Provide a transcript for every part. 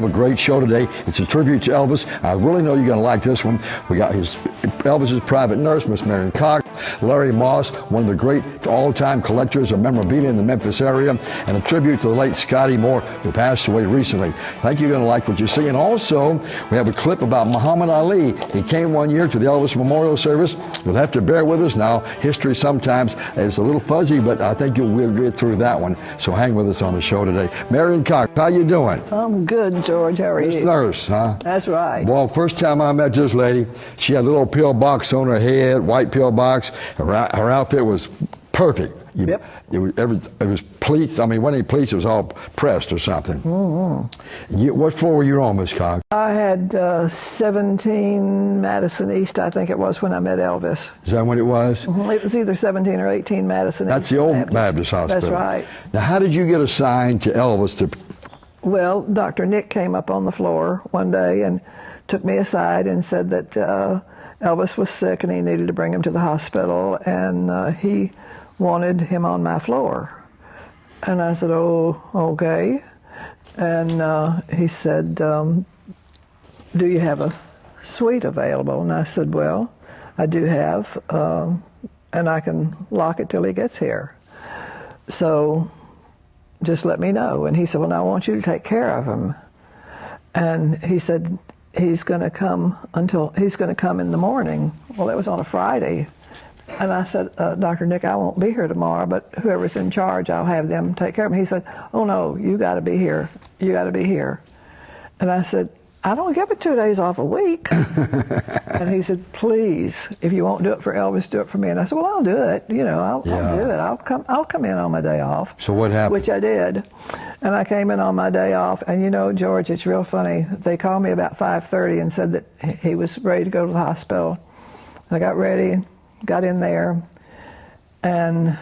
have a great show today. It's a tribute to Elvis. I really know you're going to like this one. We got Elvis's private nurse, Miss Marion Cox, Larry Moss, one of the great all-time collectors of memorabilia in the Memphis area, and a tribute to the late Scotty Moore, who passed away recently. I think you're going to like what you see. And also, we have a clip about Muhammad Ali. He came one year to the Elvis Memorial Service. You'll have to bear with us now. History sometimes is a little fuzzy, but I think we'll get through that one. So hang with us on the show today. Marion Cox, how you doing? I'm good, George. How are you? Miss Nurse, huh? That's right. Well, first time I met this lady, she had a little pill box on her head, white pill box. Her outfit was perfect. Yep. It was pleats. I mean, when he pleats, it was all pressed or something. Mm-hmm. What floor were you on, Miss Cox? I had 17 Madison East, I think it was, when I met Elvis. Is that when it was? Mm-hmm. It was either 17 or 18 Madison East. That's the old Baptist Hospital. That's right. Now, how did you get assigned to Elvis to... Well, Dr. Nick came up on the floor one day and took me aside and said that Elvis was sick and he needed to bring him to the hospital, and he wanted him on my floor. And I said, oh, okay. And he said, do you have a suite available? And I said, well, I do have, and I can lock it till he gets here. So just let me know. And he said, well, now I want you to take care of him. And he said, he's going to come in the morning. Well, that was on a Friday. And I said, Dr. Nick, I won't be here tomorrow, but whoever's in charge, I'll have them take care of him. He said, oh no, you got to be here. You got to be here. And I said, I don't give it 2 days off a week. And he said, please, if you won't do it for Elvis, do it for me. And I said, well, I'll do it. You know, I'll do it. I'll come in on my day off. So what happened? Which I did. And I came in on my day off. And you know, George, it's real funny. They called me about 5:30 and said that he was ready to go to the hospital. I got ready, got in there. And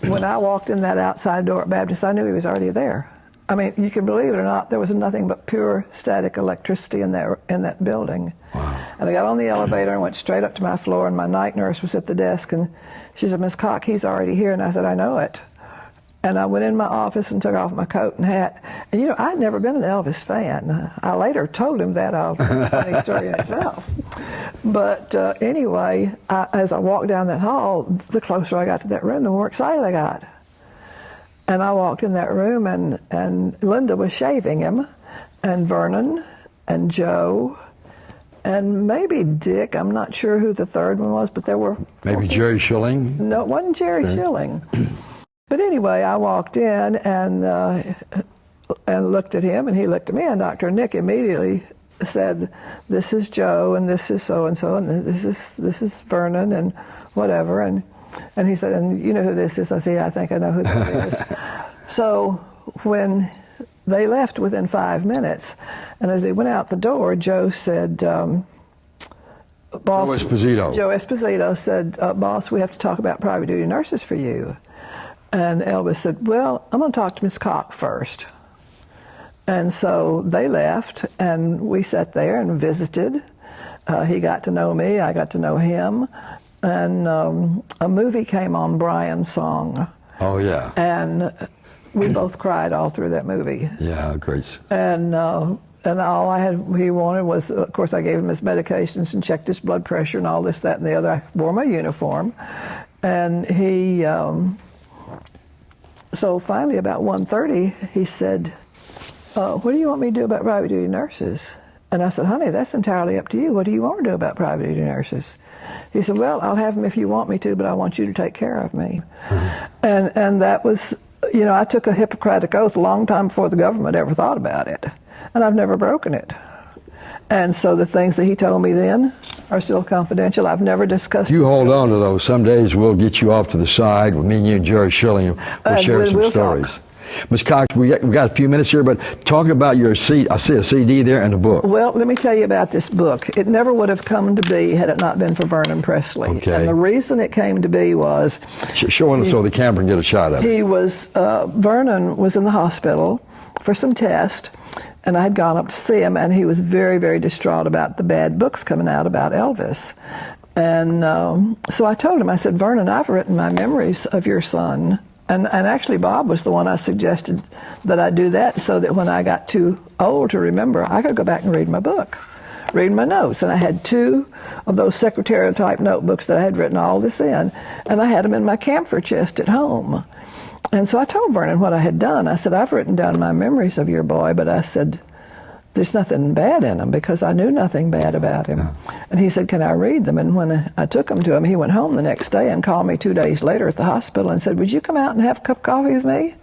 when I walked in that outside door at Baptist, I knew he was already there. I mean, you can believe it or not, there was nothing but pure static electricity in that building. Wow. And I got on the elevator and went straight up to my floor, and my night nurse was at the desk, and she said, Miss Cox, he's already here. And I said, I know it. And I went in my office and took off my coat and hat. And you know, I'd never been an Elvis fan. I later told him that. It's a funny story in itself. But anyway, as I walked down that hall, the closer I got to that room, the more excited I got. And I walked in that room, and Linda was shaving him, and Vernon, and Joe, and maybe Dick. I'm not sure who the third one was, but there were... Maybe Jerry Schilling? No, it wasn't Jerry Schilling. But anyway, I walked in and looked at him, and he looked at me, and Dr. Nick immediately said, this is Joe, and this is so-and-so, and this is Vernon, and whatever, and he said, and you know who this is? I said, yeah, I think I know who that is. So when they left within 5 minutes, and as they went out the door, Joe said, Boss, Joe Esposito said, Boss, we have to talk about private duty nurses for you. And Elvis said, well, I'm going to talk to Miss Cox first. And so they left, and we sat there and visited. He got to know me, I got to know him. And a movie came on, Brian's Song. Oh, yeah. And we both cried all through that movie. Yeah, great. And all he wanted was, of course, I gave him his medications and checked his blood pressure and all this, that, and the other. I wore my uniform. And he, so finally about 1:30, he said, what do you want me to do about private duty nurses? And I said, honey, that's entirely up to you. What do you want to do about private duty nurses? He said, well, I'll have them if you want me to, but I want you to take care of me. Mm-hmm. And that was, you know, I took a Hippocratic oath a long time before the government ever thought about it. And I've never broken it. And so the things that he told me then are still confidential. I've never discussed it. You hold on to those. Some days we'll get you off to the side with me and you and Jerry Schilling. We'll share some stories. Talk. Ms. Cox, we got a few minutes here, but talk about your CD. I see a CD there and a book. Well, let me tell you about this book. It never would have come to be had it not been for Vernon Presley. Okay. And the reason it came to be was... Show him so the camera can get a shot of it. He was, Vernon was in the hospital for some test, and I had gone up to see him, and he was very, very distraught about the bad books coming out about Elvis. And so I told him, I said, Vernon, I've written my memories of your son And actually, Bob was the one I suggested that I do that so that when I got too old to remember, I could go back and read my book, read my notes. And I had 2 of those secretarial type notebooks that I had written all this in, and I had them in my camphor chest at home. And so I told Vernon what I had done. I said, I've written down my memories of your boy, but I said, there's nothing bad in them, because I knew nothing bad about him. No. And he said, can I read them? And when I took them to him, he went home the next day and called me 2 days later at the hospital and said, would you come out and have a cup of coffee with me?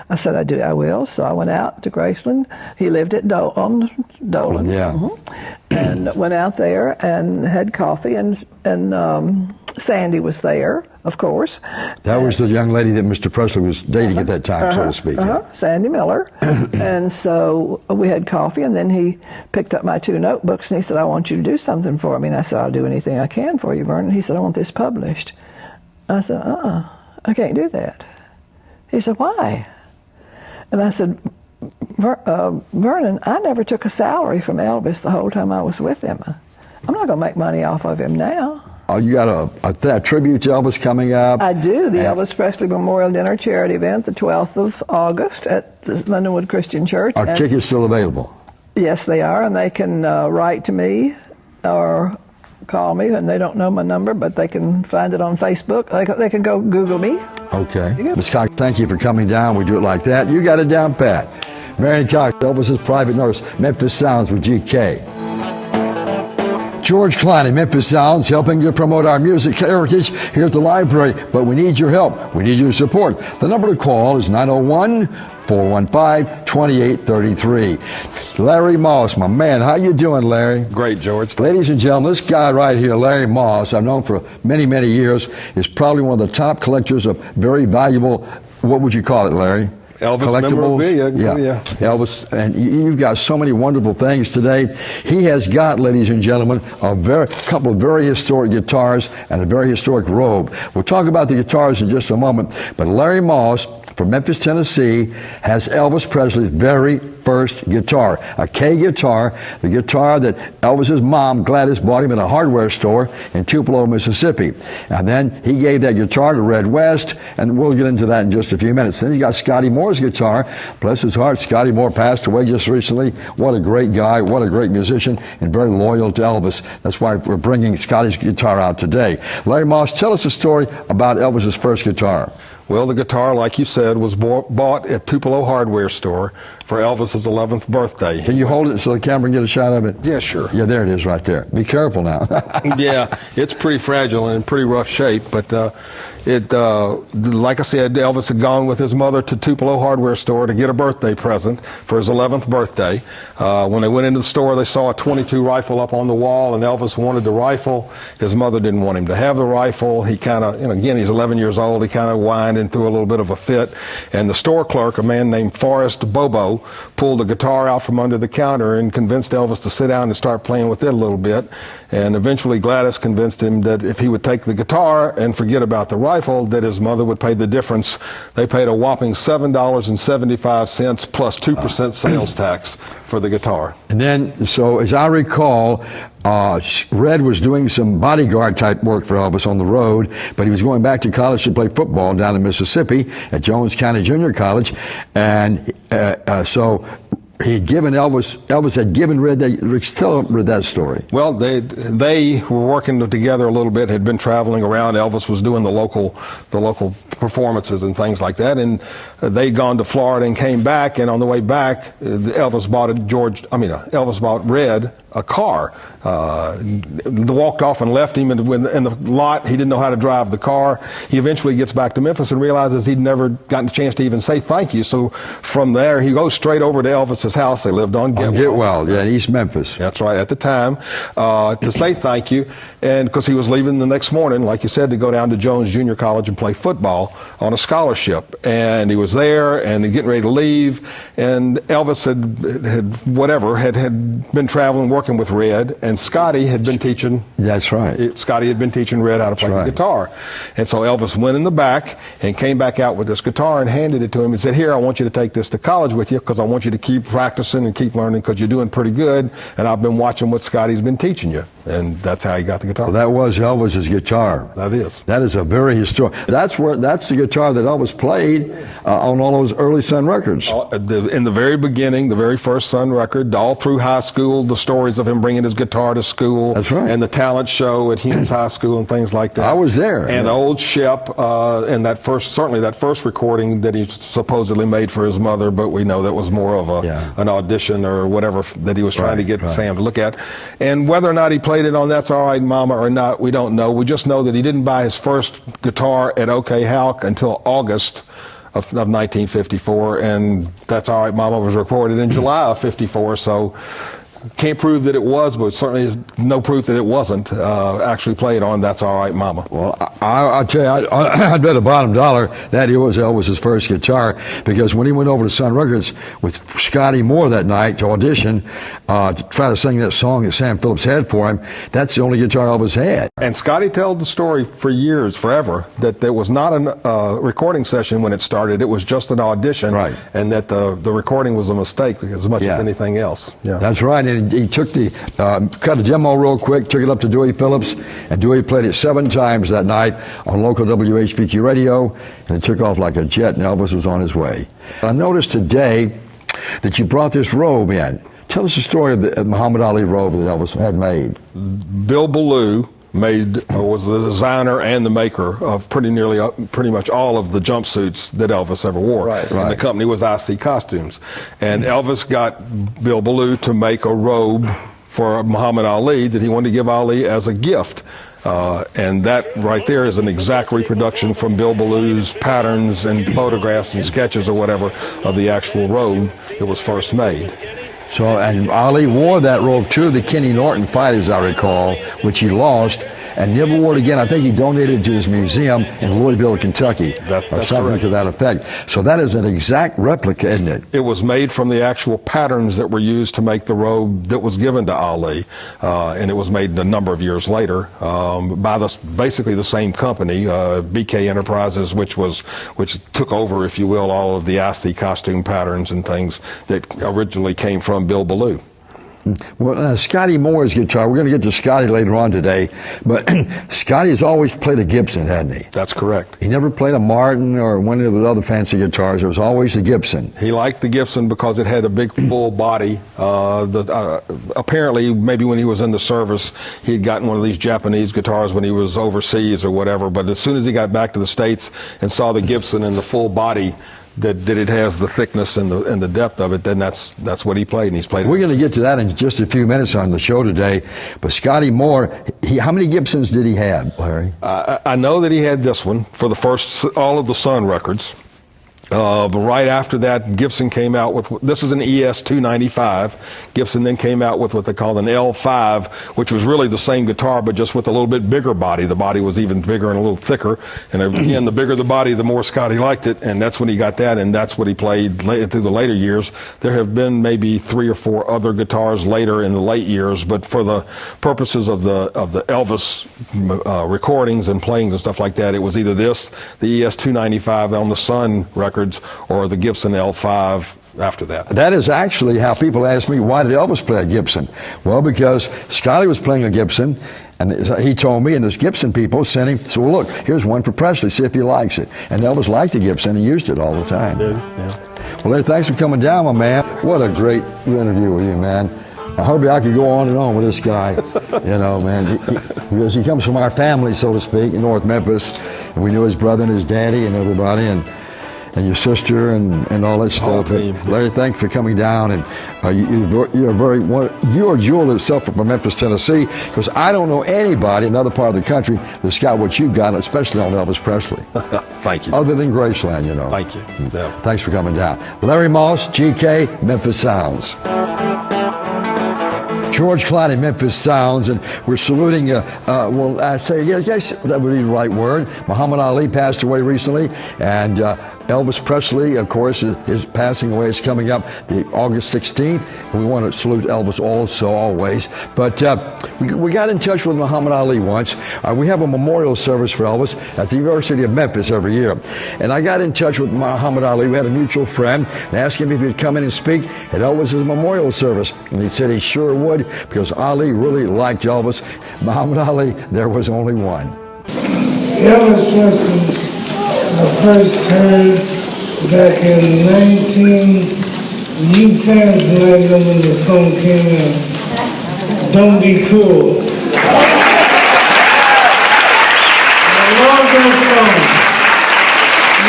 I said, I will. So I went out to Graceland. He lived at Dolan. Yeah. Mm-hmm. And went out there and had coffee, and Sandy was there, of course. That was the young lady that Mr. Presley was dating at that time, so to speak. Sandy Miller. And so we had coffee, and then he picked up my 2 notebooks, and he said, I want you to do something for me. And I said, I'll do anything I can for you, Vernon. He said, I want this published. I said, I can't do that. He said, why? And I said, Vernon, I never took a salary from Elvis the whole time I was with him. I'm not going to make money off of him now. Oh, you got a tribute to Elvis coming up? I do. The Elvis Presley Memorial Dinner charity event, the 12th of August at the Lindenwood Christian Church. Are tickets still available? Yes, they are, and they can write to me or call me, and they don't know my number, but they can find it on Facebook. They can go Google me. Okay. Ms. Cox, thank you for coming down. We do it like that. You got it down pat. Marion Cox, Elvis's private nurse, Memphis Sounds with GK. George Klein at Memphis Sounds, helping to promote our music heritage here at the library, but we need your help. We need your support. The number to call is 901-415-2833. Larry Moss, my man, how you doing, Larry? Great, George. Ladies and gentlemen, this guy right here, Larry Moss, I've known for many, many years, is probably one of the top collectors of very valuable, what would you call it, Larry? Elvis collectibles. memorabilia. Elvis, and you've got so many wonderful things today. He has got, ladies and gentlemen, a couple of very historic guitars and a very historic robe. We'll talk about the guitars in just a moment, but Larry Moss from Memphis, Tennessee, has Elvis Presley's very first guitar, a K guitar, the guitar that Elvis's mom, Gladys, bought him at a hardware store in Tupelo, Mississippi. And then he gave that guitar to Red West, and we'll get into that in just a few minutes. Then you got Scotty Moore's guitar. Bless his heart, Scotty Moore passed away just recently. What a great guy, what a great musician, and very loyal to Elvis. That's why we're bringing Scotty's guitar out today. Larry Moss, tell us a story about Elvis's first guitar. Well, the guitar, like you said, was bought at Tupelo Hardware Store for Elvis's 11th birthday. Can you hold it so the camera can get a shot of it? Yeah, sure. Yeah, there it is right there. Be careful now. Yeah, it's pretty fragile and in pretty rough shape, but like I said, Elvis had gone with his mother to Tupelo Hardware Store to get a birthday present for his 11th birthday. When they went into the store, they saw a .22 rifle up on the wall, and Elvis wanted the rifle. His mother didn't want him to have the rifle. He kind of, again, he's 11 years old. He kind of whined and threw a little bit of a fit. And the store clerk, a man named Forrest Bobo, pulled the guitar out from under the counter and convinced Elvis to sit down and start playing with it a little bit. And eventually Gladys convinced him that if he would take the guitar and forget about the rifle, that his mother would pay the difference. They paid a whopping $7.75 plus 2% sales tax for the guitar. And then, so as I recall, Red was doing some bodyguard type work for Elvis on the road, but he was going back to college to play football down in Mississippi at Jones County Junior College. And so he had given Elvis had given Red tell Red that story. Well, they were working together a little bit, had been traveling around. Elvis was doing the local performances and things like that, and they'd gone to Florida and came back, and on the way back, Elvis bought Red a car. They walked off and left him in the lot. He didn't know how to drive the car. He eventually gets back to Memphis and realizes he'd never gotten a chance to even say thank you. So from there, he goes straight over to Elvis's house. They lived on Getwell, yeah, in East Memphis. That's right, at the time, to say thank you. And because he was leaving the next morning, like you said, to go down to Jones Junior College and play football on a scholarship. And he was there and getting ready to leave. And Elvis had been traveling, working with Red, and Scotty had been teaching. That's right. Scotty had been teaching Red how to play the guitar. And so Elvis went in the back and came back out with this guitar and handed it to him and said, "Here, I want you to take this to college with you because I want you to keep practicing and keep learning because you're doing pretty good. And I've been watching what Scotty's been teaching you. And that's how he got the guitar. Well, that was Elvis's guitar. That is. That is a very historic. That's the guitar that Elvis played on all those early Sun records. In the very beginning, the very first Sun record, all through high school, the stories of him bringing his guitar to school. That's right. And the talent show at Humes High School and things like that. I was there. And Old Shep, and certainly that first recording that he supposedly made for his mother, but we know that was more of an audition or whatever that he was trying to get Sam to look at. And whether or not he played it on That's All Right Mama or not, we don't know. We just know that he didn't buy his first guitar at OK Halk until August of 1954, and That's All Right Mama was recorded in July of 54, so can't prove that it was, but certainly is no proof that it wasn't actually played on That's All Right Mama. Well, I'll tell you, I'd bet a bottom dollar that it was Elvis's first guitar, because when he went over to Sun Records with Scotty Moore that night to audition, to try to sing that song that Sam Phillips had for him, that's the only guitar Elvis had. And Scotty told the story for years, forever, that there was not a recording session when it started. It was just an audition, and that the recording was a mistake as much as anything else. Yeah. That's right. And he took cut a demo real quick, took it up to Dewey Phillips, and Dewey played it 7 times that night on local WHPQ radio, and it took off like a jet, and Elvis was on his way. I noticed today that you brought this robe in. Tell us the story of the Muhammad Ali robe that Elvis had made. Bill Ballou was the designer and the maker of pretty much all of the jumpsuits that Elvis ever wore. And the company was IC Costumes. And Elvis got Bill Ballou to make a robe for Muhammad Ali that he wanted to give Ali as a gift. And that right there is an exact reproduction from Bill Ballou's patterns and photographs and sketches or whatever of the actual robe that was first made. So, and Ali wore that robe to the Kenny Norton fight, as I recall, which he lost, and never wore it again. I think he donated it to his museum in Louisville, Kentucky, or something correct. to that effect. So that is an exact replica, isn't it? It was made from the actual patterns that were used to make the robe that was given to Ali, and it was made a number of years later by basically the same company, BK Enterprises, which took over, if you will, all of the IC costume patterns and things that originally came from Bill Ballou. Well, Scotty Moore's guitar, we're going to get to Scotty later on today, but Scotty has always played a Gibson, hadn't he? That's correct. He never played a Martin or one of the other fancy guitars. It was always a Gibson. He liked the Gibson because it had a big full body. Apparently, maybe when he was in the service, he'd gotten one of these Japanese guitars when he was overseas or whatever, but as soon as he got back to the States and saw the Gibson and the full body, that it has the thickness and the depth of it, then that's what he played, and he's played it. We're going to get to that in just a few minutes on the show today. But Scotty Moore, how many Gibsons did he have, Larry? I know that he had this one for all of the Sun records. But right after that, Gibson came out with, this is an ES 295. Gibson then came out with what they called an L5, which was really the same guitar, but just with a little bit bigger body. The body was even bigger and a little thicker. And again, the bigger the body, the more Scotty liked it. And that's when he got that, and that's what he played through the later years. There have been maybe 3 or 4 other guitars later in the late years, but for the purposes of the Elvis recordings and playings and stuff like that, it was either this, the ES 295 on the Sun record, or the Gibson L5 after that. That is actually how people ask me, why did Elvis play a Gibson? Well, because Scotty was playing a Gibson, and he told me, and this Gibson people sent him, so well, look, here's one for Presley, see if he likes it. And Elvis liked the Gibson and used it all the time. Yeah. Well, Larry, thanks for coming down, my man. What a great interview with you, man. I hope I could go on and on with this guy, you know, man, because he comes from our family, so to speak, in North Memphis, and we knew his brother and his daddy and everybody, and your sister and all that stuff. Larry, thanks for coming down, and you're a jewel itself from Memphis, Tennessee, because I don't know anybody in another part of the country that's got what you got, especially on Elvis Presley. Thank you. Other than Graceland, you know. Thank you. Yeah. Thanks for coming down. Larry Moss, GK, Memphis Sounds. George Clooney, Memphis Sounds, and we're saluting, well, I say, yes, that would be the right word. Muhammad Ali passed away recently, and Elvis Presley, of course, his passing away is coming up August 16th. We want to salute Elvis also, always. But we got in touch with Muhammad Ali once. We have a memorial service for Elvis at the University of Memphis every year. And I got in touch with Muhammad Ali. We had a mutual friend and asked him if he'd come in and speak at Elvis's memorial service. And he said he sure would, because Ali really liked Elvis. Muhammad Ali, there was only one. Elvis Presley, I first heard back in you fans like them when the song came out, Don't Be Cruel. I love that song.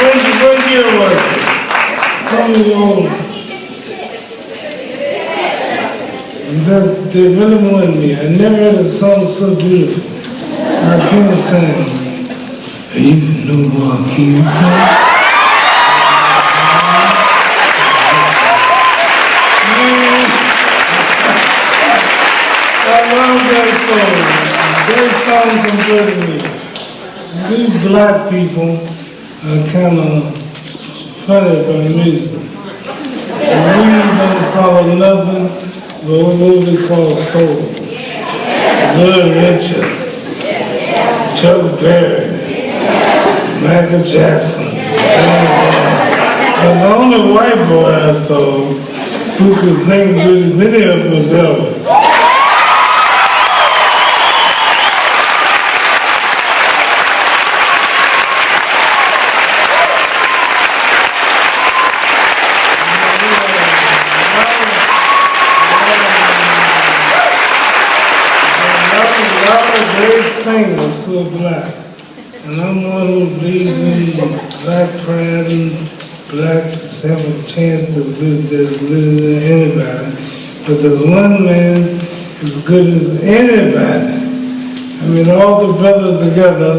What year was it? Some year old. They really won me. I never heard a song so beautiful. I can't sing. You know what, keep I love that song. That song converted me. We black people are kind of funny by music. We don't follow nothing but what we call soul. Little Richard, Chuck Berry, Michael Jackson. And the only white boy I saw who could sing as good as any of them was Elvis. Great singers who are black, and I'm one who believes in black pride and blacks have a chance as good as anybody. But there's one man as good as anybody. I mean, all the brothers together,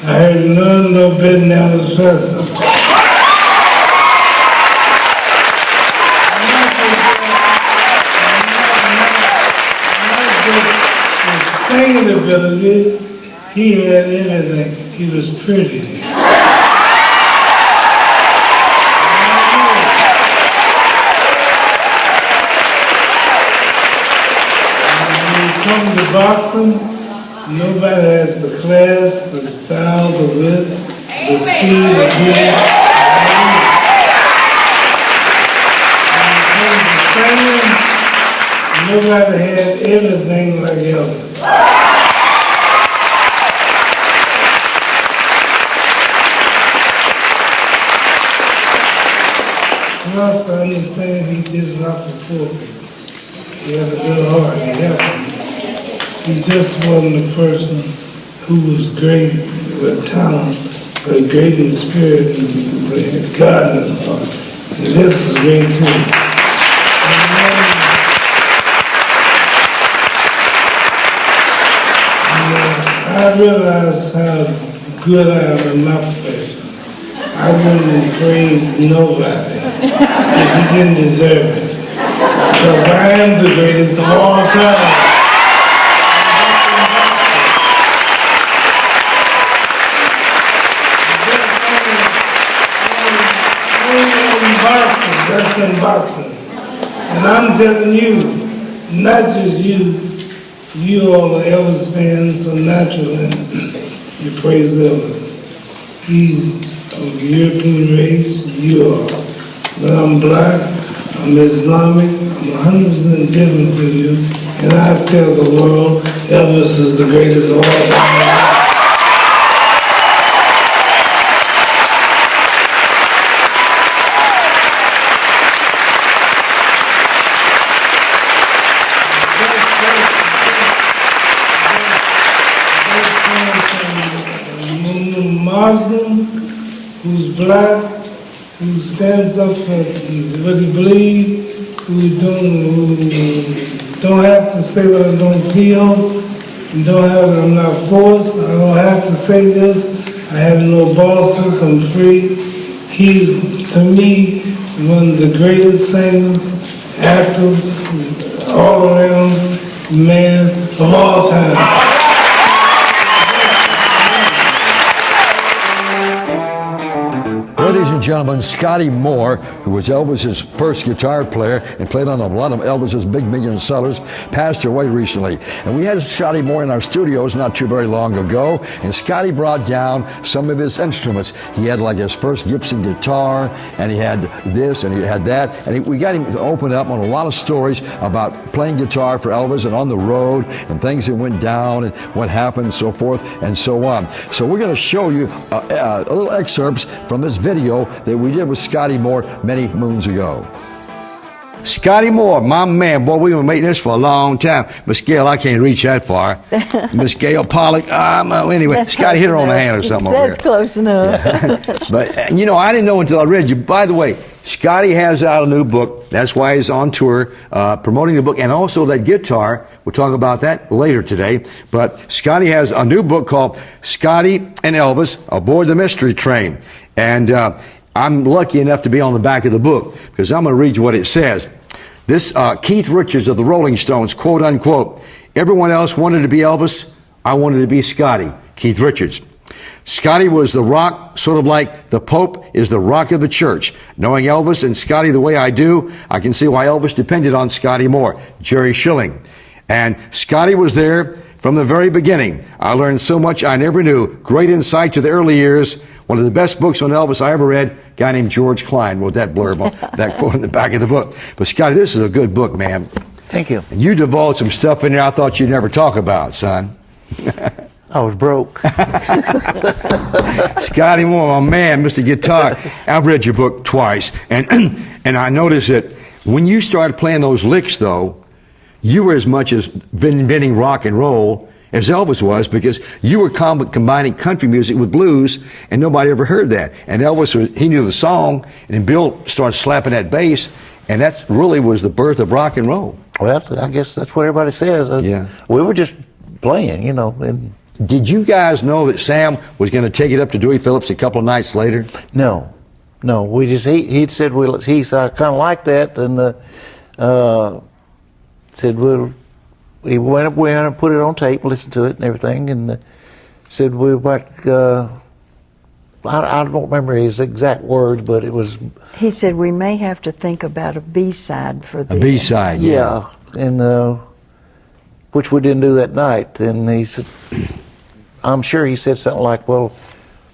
I heard none no better than Elvis Presley. Singing ability, he had everything. He was pretty. When you come to boxing, nobody has the class, the style, the wit, the speed, the beauty. When you come to singing, nobody had everything like Elvis. Plus, I understand he did a lot for poor people. He had a good heart, he helped them. He just wasn't a person who was great with talent, but great in spirit and had God in his heart. And this is great too. I realize how good I am in my profession. I wouldn't praise nobody if he didn't deserve it. Because I am the greatest of all time. That's in boxing. And I'm telling you, not just you all the Elvis fans are natural and you praise Elvis. He's of European race, you are. But I'm black, I'm Islamic, I'm 100% different from you, and I tell the world Elvis is the greatest of all time. Muslim, who's black, who stands up for what he believes, who don't have to say what I don't feel, I'm not forced, I don't have to say this, I have no bosses, I'm free. He's, to me, one of the greatest singers, actors, all around. man of all time. Ladies and gentlemen, Scotty Moore, who was Elvis's first guitar player and played on a lot of Elvis's big million sellers, passed away recently. And we had Scotty Moore in our studios not too very long ago, and Scotty brought down some of his instruments. He had like his first Gibson guitar, and he had this, and he had that, and we got him to open up on a lot of stories about playing guitar for Elvis and on the road, and things that went down, and what happened, and so forth, and so on. So we're going to show you a little excerpts from this video that we did with Scotty Moore many moons ago. Scotty Moore, my man. Boy, we've been making this for a long time. Miss Gail, I can't reach that far. Miss Gail Pollock, anyway, That's Scotty hit her on the enough. hand or something That's over close enough. there. But, you know, I didn't know until I read you. By the way, Scotty has out a new book. That's why he's on tour promoting the book, and also that guitar. We'll talk about that later today. But Scotty has a new book called Scotty and Elvis Aboard the Mystery Train. And I'm lucky enough to be on the back of the book because I'm going to read you what it says. This Keith Richards of the Rolling Stones, quote unquote, everyone else wanted to be Elvis, I wanted to be Scotty. Keith Richards. Scotty was the rock, sort of like the Pope is the rock of the church. Knowing Elvis and Scotty the way I do, I can see why Elvis depended on Scotty Moore. Jerry Schilling. And Scotty was there from the very beginning. I learned so much I never knew. Great insight to the early years. One of the best books on Elvis I ever read. A guy named George Klein wrote that blurb on that quote in the back of the book. But Scotty, this is a good book, man. Thank you. And you divulged some stuff in there I thought you'd never talk about, son. I was broke. Scotty Moore, my man, Mr. Guitar. I've read your book twice, and I noticed that when you started playing those licks, though, you were as much as inventing rock and roll as Elvis was, because you were combining country music with blues, and nobody ever heard that. And Elvis, he knew the song, and then Bill started slapping that bass, and that really was the birth of rock and roll. Well, I guess that's what everybody says. Yeah. We were just playing, you know. And Did you guys know that Sam was going to take it up to Dewey Phillips a couple of nights later? no, we just he'd said he's kind of like that, and said we went up and put it on tape, listened to it and everything, and said we might. I don't remember his exact words, but it was He said we may have to think about a B-side for this. A B-side, yeah, and which we didn't do that night. And he said, I'm sure he said something like, "Well,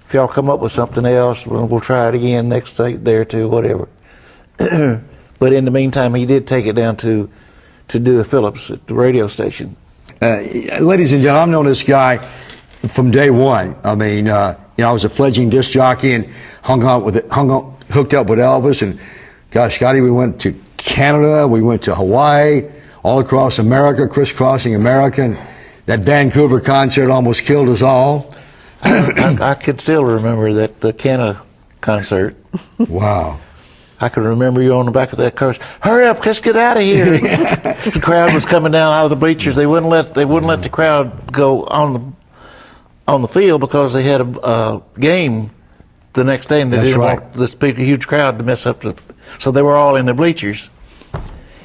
if y'all come up with something else, we'll try it again next day or two, whatever." But in the meantime, he did take it down to Dewey Phillips at the radio station. Ladies and gentlemen, I've known this guy from day one. I mean, I was a fledgling disc jockey and hooked up with Elvis. And gosh, Scotty, we went to Canada, we went to Hawaii, all across America, crisscrossing America. And that Vancouver concert almost killed us all. I could still remember the Canada concert. Wow. I can remember you on the back of that coach. Hurry up, let's get out of here. The crowd was coming down out of the bleachers. They wouldn't let the crowd go on the field because they had a game the next day, and they That's didn't right. want this big huge crowd to mess up so they were all in the bleachers.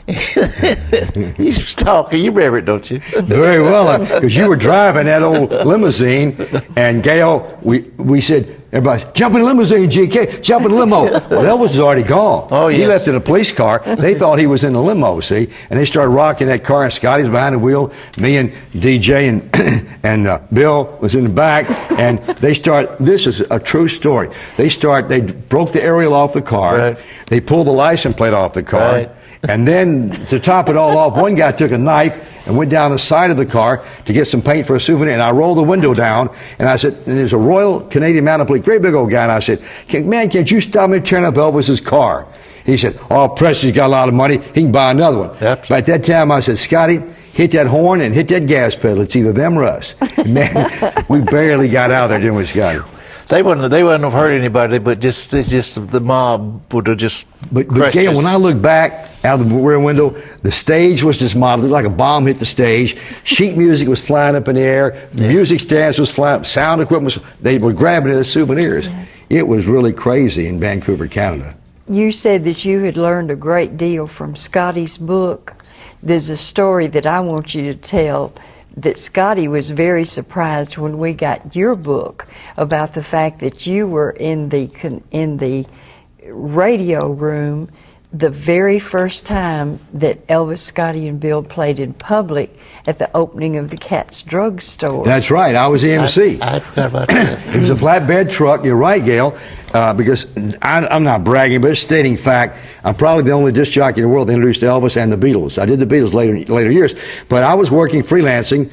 You talk, you remember it, don't you? Very well, because you were driving that old limousine, and Gail, we said, everybody, jump in the limousine, GK, jump in the limo. Well, Elvis was already gone. Oh, He yes. left in a police car. They thought he was in the limo, see? And they started rocking that car, and Scotty's behind the wheel, me and DJ and Bill was in the back, and this is a true story. They broke the aerial off the car. Right. They pulled the license plate off the car. Right. And then to top it all off, one guy took a knife and went down the side of the car to get some paint for a souvenir. And I rolled the window down, and I said, and there's a Royal Canadian Mounted Police, great big old guy. And I said, man, can't you stop me tearing up Elvis's car? He said, oh, Presley's got a lot of money. He can buy another one. Yep. But at that time, I said, Scotty, hit that horn and hit that gas pedal. It's either them or us. Man, we barely got out of there, didn't we, Scotty? They wouldn't have hurt anybody, but it's just the mob would have just. But crushed Gail, us. when I look back out of the rear window, the stage was just modeled. It looked like a bomb hit the stage. Sheet music was flying up in the air. The music stands was flying. Sound equipment they were grabbing it as souvenirs. It was really crazy in Vancouver, Canada. You said that you had learned a great deal from Scotty's book. there's a story that I want you to tell that Scotty was very surprised when we got your book about the fact that you were in the radio room the very first time that Elvis, Scotty, and Bill played in public at the opening of the Cat's Drug Store. That's right. I was the MC. I forgot about that. It was a flatbed truck. You're right, Gail. Because I'm not bragging, but it's stating fact. I'm probably the only disc jockey in the world that introduced Elvis and the Beatles. I did the Beatles later years, but I was working freelancing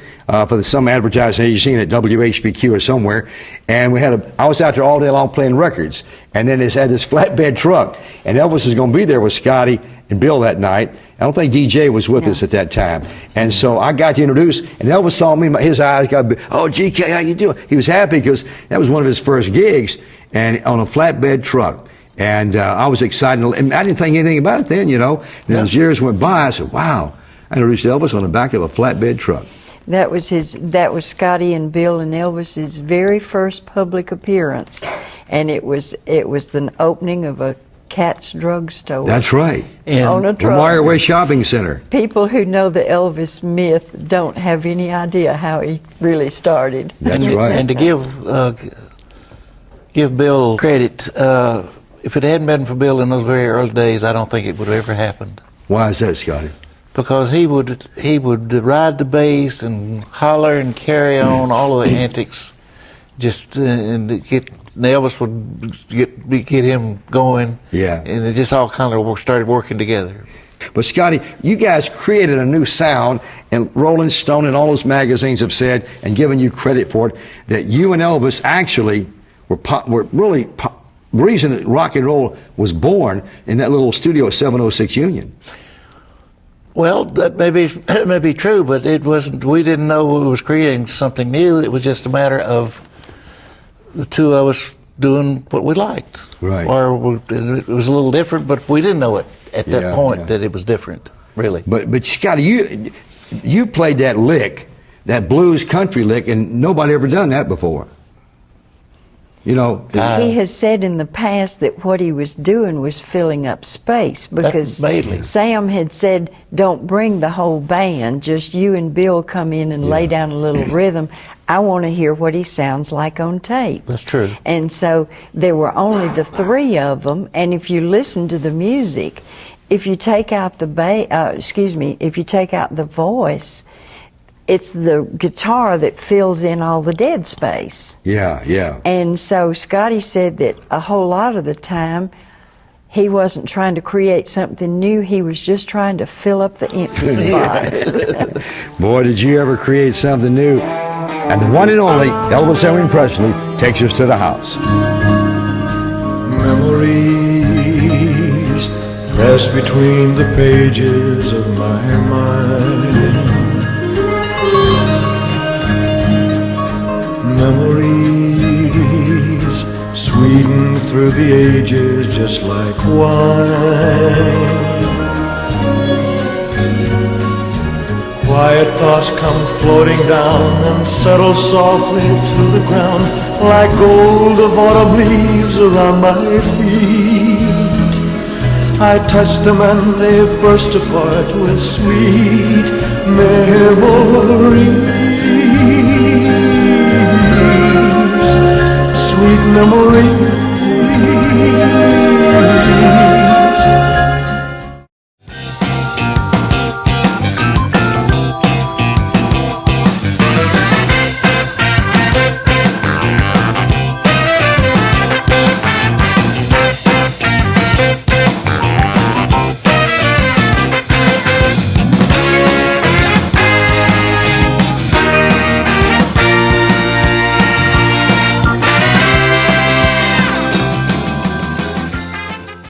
for some advertising agency at WHBQ or somewhere, and I was out there all day long playing records, and then they had this flatbed truck, and Elvis was going to be there with Scotty and Bill that night. I don't think DJ was with us at that time, and so I got to introduce, and Elvis saw me. His eyes got big. Oh, GK, how you doing? He was happy because that was one of his first gigs, and on a flatbed truck. And I was excited. And I didn't think anything about it then, you know. And as years went by, I said, wow, I introduced Elvis on the back of a flatbed truck. That was Scotty and Bill and Elvis's very first public appearance, and it was the opening of a Cat's Drug Store. That's right. On a truck. Memorial Way Shopping Center. People who know the Elvis myth don't have any idea how he really started. That's right. And to give Bill credit, if it hadn't been for Bill in those very early days, I don't think it would have ever happened. Why is that, Scotty? Because he would ride the bass and holler and carry on all of the antics, just and Elvis would get him going. Yeah. And it just all kind of started working together. But Scotty, you guys created a new sound, and Rolling Stone and all those magazines have said, and given you credit for it, that you and Elvis actually were really the reason that rock and roll was born in that little studio at 706 Union. Well, that may be true, but it wasn't. We didn't know we was creating something new. It was just a matter of the two of us doing what we liked. Right. It was a little different, but we didn't know it at that point that it was different, really. But Scotty, you played that lick, that blues country lick, and nobody ever done that before. You know, He has said in the past that what he was doing was filling up space because mainly. Sam had said, don't bring the whole band, just you and Bill come in and lay down a little rhythm. I want to hear what he sounds like on tape. That's true. And so there were only the three of them, and if you listen to the music, if you take out if you take out the voice, it's the guitar that fills in all the dead space. Yeah. And so Scotty said that a whole lot of the time he wasn't trying to create something new, he was just trying to fill up the empty spots. Boy, did you ever create something new. And the one and only Elvis Elwin Presley takes us to the house. Memories press between the pages of my mind. Memories sweeten through the ages just like wine. Quiet thoughts come floating down and settle softly to the ground like gold of autumn leaves around my feet. I touch them and they burst apart with sweet memories.